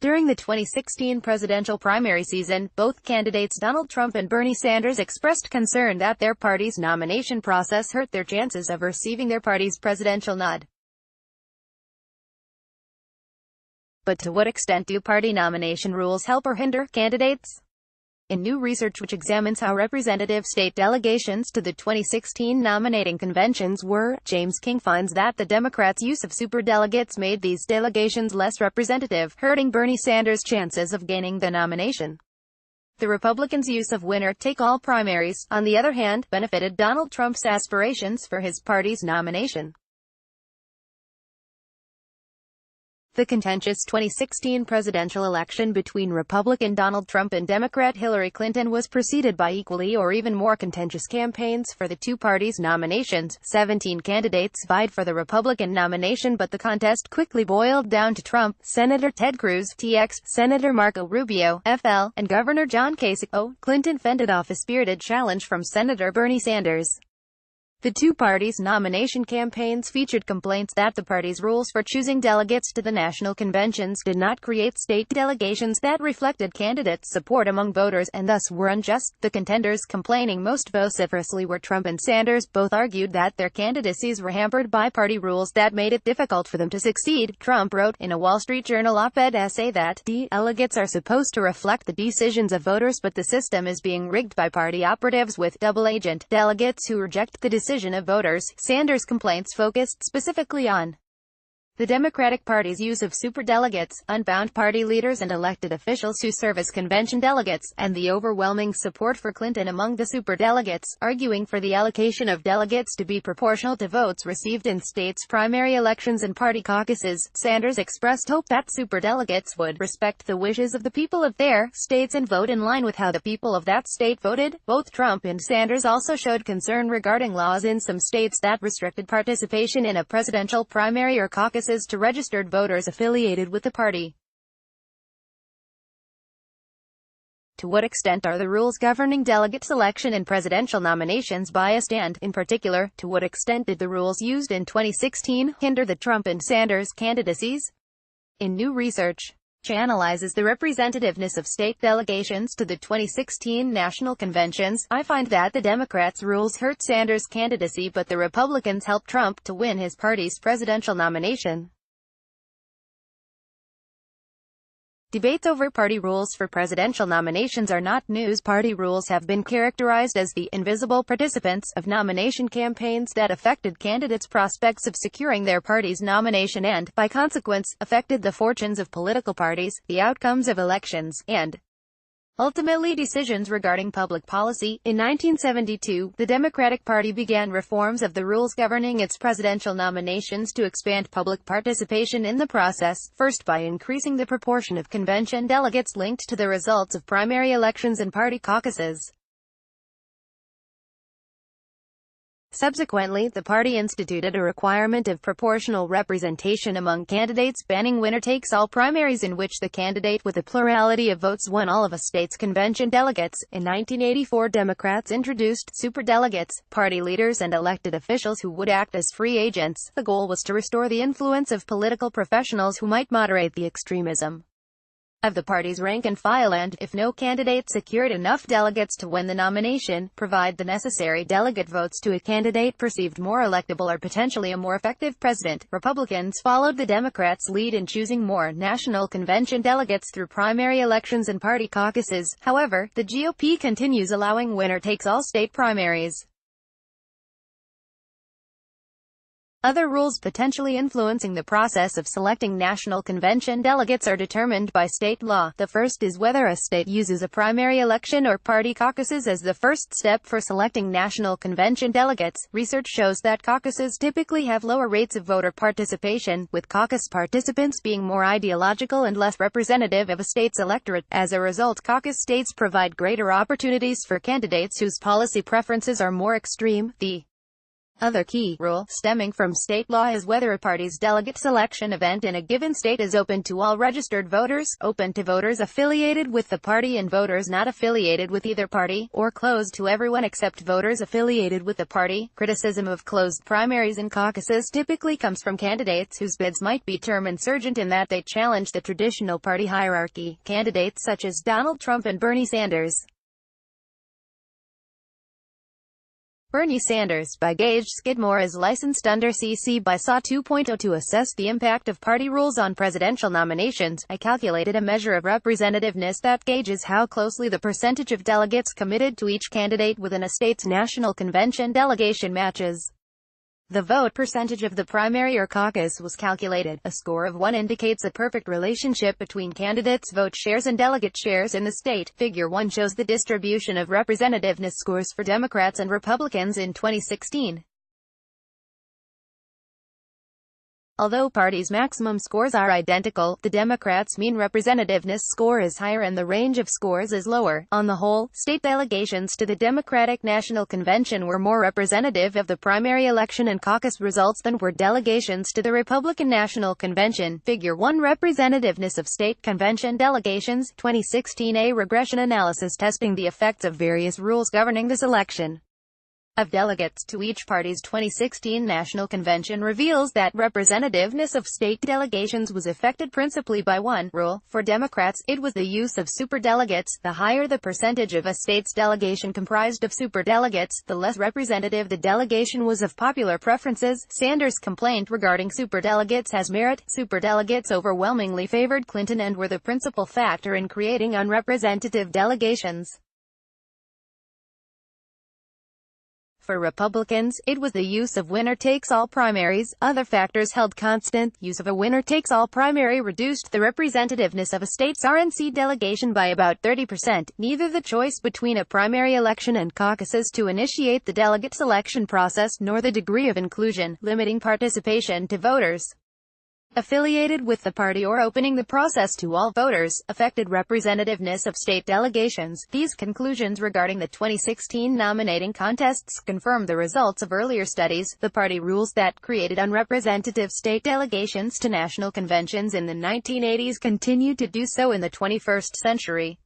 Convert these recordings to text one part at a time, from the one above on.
During the 2016 presidential primary season, both candidates Donald Trump and Bernie Sanders expressed concern that their party's nomination process hurt their chances of receiving their party's presidential nod. But to what extent do party nomination rules help or hinder candidates? In new research which examines how representative state delegations to the 2016 nominating conventions were, James King finds that the Democrats' use of superdelegates made these delegations less representative, hurting Bernie Sanders' chances of gaining the nomination. The Republicans' use of winner-take-all primaries, on the other hand, benefited Donald Trump's aspirations for his party's nomination. The contentious 2016 presidential election between Republican Donald Trump and Democrat Hillary Clinton was preceded by equally or even more contentious campaigns for the two parties' nominations. 17 candidates vied for the Republican nomination, but the contest quickly boiled down to Trump, Senator Ted Cruz, TX, Senator Marco Rubio, FL, and Governor John Kasich. Clinton fended off a spirited challenge from Senator Bernie Sanders. The two parties' nomination campaigns featured complaints that the party's rules for choosing delegates to the national conventions did not create state delegations that reflected candidates' support among voters, and thus were unjust. The contenders complaining most vociferously were Trump and Sanders. Both argued that their candidacies were hampered by party rules that made it difficult for them to succeed. Trump wrote in a Wall Street Journal op-ed essay that delegates are supposed to reflect the decisions of voters, but the system is being rigged by party operatives with double-agent delegates who reject the decision of voters. Sanders' complaints focused specifically on the Democratic Party's use of superdelegates, unbound party leaders and elected officials who serve as convention delegates, and the overwhelming support for Clinton among the superdelegates, arguing for the allocation of delegates to be proportional to votes received in states' primary elections and party caucuses. Sanders expressed hope that superdelegates would respect the wishes of the people of their states and vote in line with how the people of that state voted. Both Trump and Sanders also showed concern regarding laws in some states that restricted participation in a presidential primary or caucus to registered voters affiliated with the party. To what extent are the rules governing delegate selection in presidential nominations biased, and, in particular, to what extent did the rules used in 2016 hinder the Trump and Sanders candidacies? In new research analyzes the representativeness of state delegations to the 2016 national conventions, I find that the Democrats' rules hurt Sanders' candidacy, but the Republicans helped Trump to win his party's presidential nomination. Debates over party rules for presidential nominations are not news. Party rules have been characterized as the invisible participants of nomination campaigns that affected candidates' prospects of securing their party's nomination and, by consequence, affected the fortunes of political parties, the outcomes of elections, and ultimately decisions regarding public policy. In 1972, the Democratic Party began reforms of the rules governing its presidential nominations to expand public participation in the process, first by increasing the proportion of convention delegates linked to the results of primary elections and party caucuses. Subsequently, the party instituted a requirement of proportional representation among candidates, banning winner-takes-all primaries in which the candidate with a plurality of votes won all of a state's convention delegates. In 1984, Democrats introduced superdelegates, party leaders and elected officials who would act as free agents. The goal was to restore the influence of political professionals who might moderate the extremism of the party's rank and file and, if no candidate secured enough delegates to win the nomination, provide the necessary delegate votes to a candidate perceived more electable or potentially a more effective president. Republicans followed the Democrats' lead in choosing more national convention delegates through primary elections and party caucuses. However, the GOP continues allowing winner-takes-all state primaries. Other rules potentially influencing the process of selecting national convention delegates are determined by state law. The first is whether a state uses a primary election or party caucuses as the first step for selecting national convention delegates. Research shows that caucuses typically have lower rates of voter participation, with caucus participants being more ideological and less representative of a state's electorate. As a result, caucus states provide greater opportunities for candidates whose policy preferences are more extreme. The Other key rule stemming from state law is whether a party's delegate selection event in a given state is open to all registered voters, open to voters affiliated with the party and voters not affiliated with either party, or closed to everyone except voters affiliated with the party. Criticism of closed primaries and caucuses typically comes from candidates whose bids might be term insurgent in that they challenge the traditional party hierarchy. Candidates such as Donald Trump and Bernie Sanders. Bernie Sanders, by Gage Skidmore, is licensed under CC by SAW 2.0 to assess the impact of party rules on presidential nominations. I calculated a measure of representativeness that gauges how closely the percentage of delegates committed to each candidate within a state's national convention delegation matches the vote percentage of the primary or caucus was calculated. A score of 1 indicates a perfect relationship between candidates' vote shares and delegate shares in the state. Figure 1 shows the distribution of representativeness scores for Democrats and Republicans in 2016. Although parties' maximum scores are identical, the Democrats' mean representativeness score is higher and the range of scores is lower. On the whole, state delegations to the Democratic National Convention were more representative of the primary election and caucus results than were delegations to the Republican National Convention. Figure 1 Representativeness of state convention delegations, 2016. A regression analysis testing the effects of various rules governing the selection of delegates to each party's 2016 National Convention reveals that representativeness of state delegations was affected principally by one rule. For Democrats, it was the use of superdelegates. The higher the percentage of a state's delegation comprised of superdelegates, the less representative the delegation was of popular preferences. Sanders' complaint regarding superdelegates has merit. Superdelegates overwhelmingly favored Clinton and were the principal factor in creating unrepresentative delegations. For Republicans, it was the use of winner-takes-all primaries. Other factors held constant. Use of a winner-takes-all primary reduced the representativeness of a state's RNC delegation by about 30%. Neither the choice between a primary election and caucuses to initiate the delegate selection process nor the degree of inclusion, limiting participation to voters affiliated with the party or opening the process to all voters, affected representativeness of state delegations. These conclusions regarding the 2016 nominating contests confirm the results of earlier studies. The party rules that created unrepresentative state delegations to national conventions in the 1980s continued to do so in the 21st century.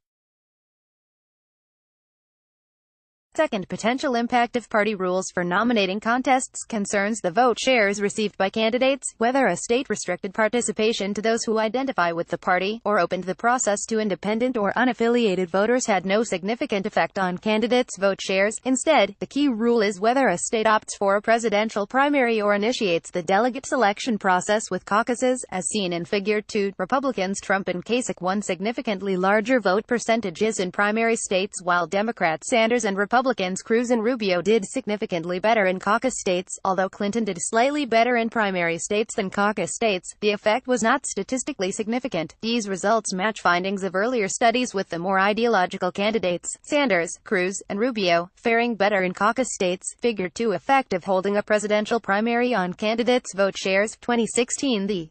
Second potential impact of party rules for nominating contests concerns the vote shares received by candidates. Whether a state restricted participation to those who identify with the party, or opened the process to independent or unaffiliated voters had no significant effect on candidates' vote shares. Instead, the key rule is whether a state opts for a presidential primary or initiates the delegate selection process with caucuses, as seen in Figure 2. Republicans Trump and Kasich won significantly larger vote percentages in primary states, while Democrats Sanders and Republicans Cruz and Rubio did significantly better in caucus states. Although Clinton did slightly better in primary states than caucus states, the effect was not statistically significant. These results match findings of earlier studies with the more ideological candidates, Sanders, Cruz, and Rubio, faring better in caucus states. Figure 2 Effect of holding a presidential primary on candidates' vote shares, 2016. The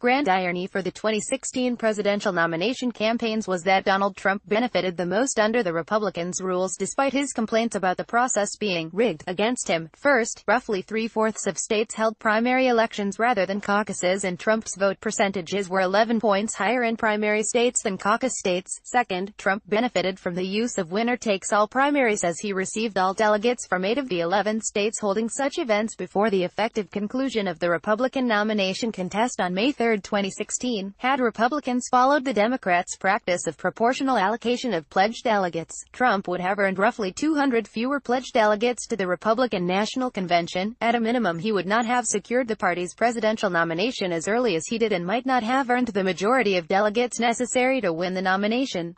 grand irony for the 2016 presidential nomination campaigns was that Donald Trump benefited the most under the Republicans' rules despite his complaints about the process being rigged against him. First, roughly 3/4 of states held primary elections rather than caucuses, and Trump's vote percentages were 11 points higher in primary states than caucus states. Second, Trump benefited from the use of winner-takes-all primaries as he received all delegates from 8 of the 11 states holding such events before the effective conclusion of the Republican nomination contest on May 3, 2016. Had Republicans followed the Democrats' practice of proportional allocation of pledged delegates, Trump would have earned roughly 200 fewer pledged delegates to the Republican National Convention. At a minimum, he would not have secured the party's presidential nomination as early as he did and might not have earned the majority of delegates necessary to win the nomination.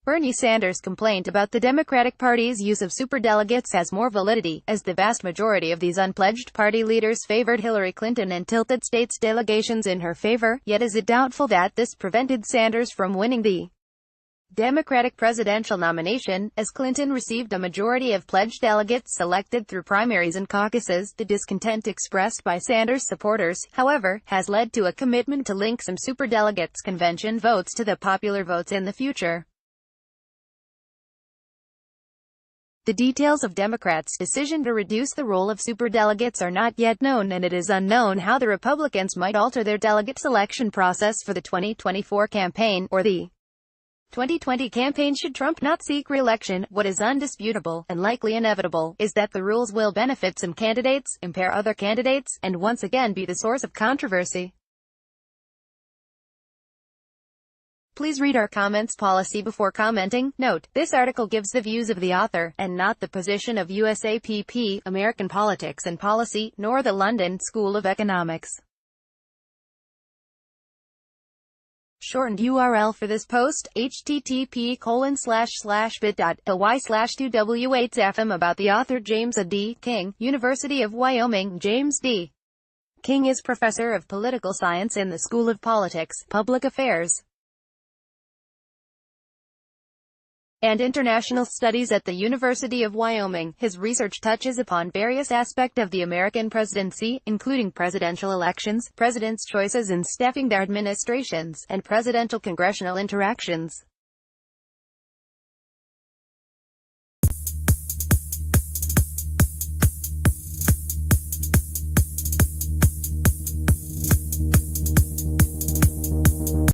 Bernie Sanders' complaint about the Democratic Party's use of superdelegates has more validity, as the vast majority of these unpledged party leaders favored Hillary Clinton and tilted states' delegations in her favor. Yet is it doubtful that this prevented Sanders from winning the Democratic presidential nomination, as Clinton received a majority of pledged delegates selected through primaries and caucuses. The discontent expressed by Sanders supporters, however, has led to a commitment to link some superdelegates' convention votes to the popular votes in the future. The details of Democrats' decision to reduce the role of superdelegates are not yet known, and it is unknown how the Republicans might alter their delegate selection process for the 2024 campaign, or the 2020 campaign should Trump not seek re-election. What is undisputable, and likely inevitable, is that the rules will benefit some candidates, impair other candidates, and once again be the source of controversy. Please read our comments policy before commenting. Note, this article gives the views of the author, and not the position of USAPP, American Politics and Policy, nor the London School of Economics. Shortened URL for this post, http://bit.ly/2w8fm. About the author: James D. King, University of Wyoming. James D. King is professor of political science in the School of Politics, Public Affairs, and International Studies at the University of Wyoming. His research touches upon various aspects of the American presidency, including presidential elections, presidents' choices in staffing their administrations, and presidential-congressional interactions.